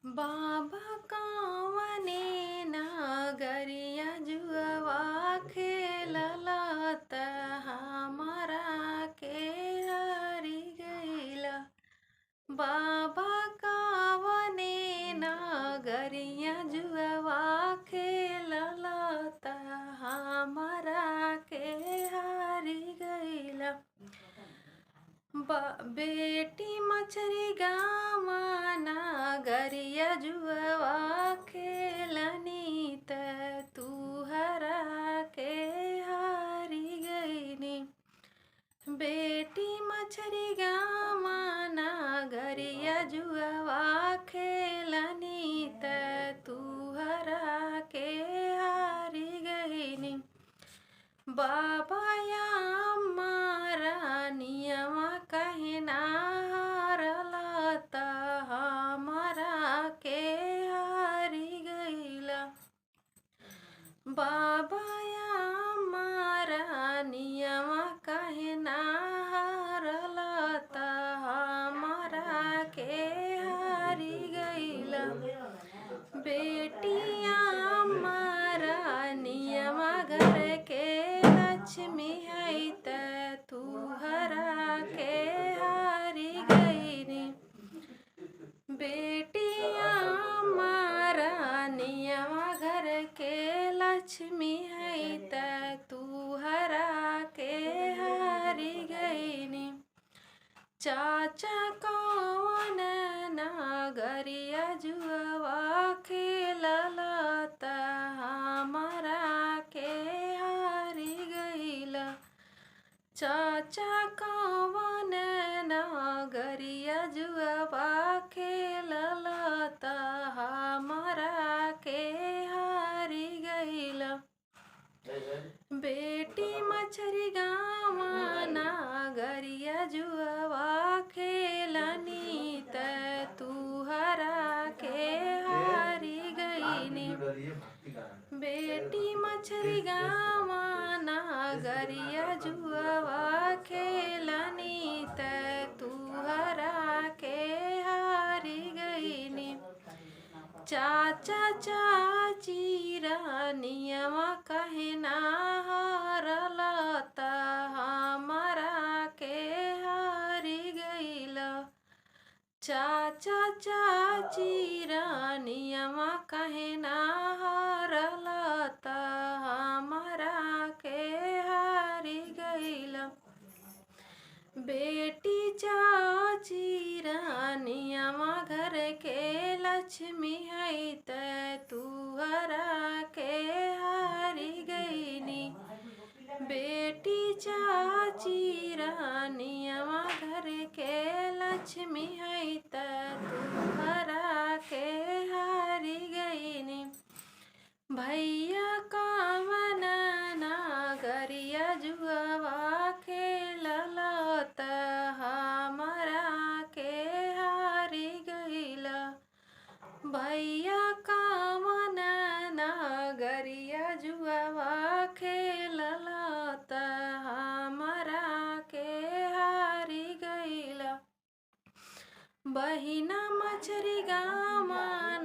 बाबा कवने नगरिया जुआवा खेलला त हमरा के हरि गइला। बाबा कवने नगरिया जुआवा खेलला त हमरा के हरि गइला। बेटी मछरी गाँव नगरिया जुआवा खेलनी त तू हरा के हारी गईनी। बेटी मछरी गाँव नगरिया जुआवा खेलनी त तू हरा के हारी गईनी। बाबा या मारा नियमा कहना हारला त हमरा के हारी गइला। बाबा या मारा नियमा कहना हारला त हमरा के हारी गइला। बेटिया मारा नियमा घर के लक्ष्मी है त तू हरा के हारी गईनी। बेटिया मारा नियमा घर के लक्ष्मी है त तू हरा के हारी गईनी। चाचा कौन नगरिया जुआवा खेलला त हमरा के हारी गइला। चाचा कौन नगरिया जुआवा खेलला त हमरा के हारी गइला। बेटी मछरी गाँव नगरिया जुआवा खेलनी त तू हरा के हारी गईनी। बेटी मछरी गाँव नगरिया जुआवा खेलनी त तू हरा के हारी गईनी। चाचा चाची नियमा कहना हारला त हमरा के हारी गइला। चाचा चाची नियमा कहना हारला त हमरा के हारी गइला। बेटी चाची नियमा घर के लक्ष्मी है त तू हरा के हारी गईनी। बेटी चाची नियमा घर के लक्ष्मी है त तू हरा के हारी गईनी। भैया कवन नगरिया जुआवा खेलला त हमरा के हारी गइला। भैया कवन नगरिया जुआवा खेलला त हमरा के हारी गइला। बहिना मछरी गाँव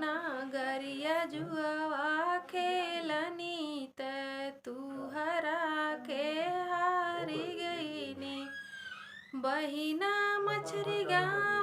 नगरिया जुआवा खेलनी त तू हरा के हारी गईनी। बहिना मछरी गाँव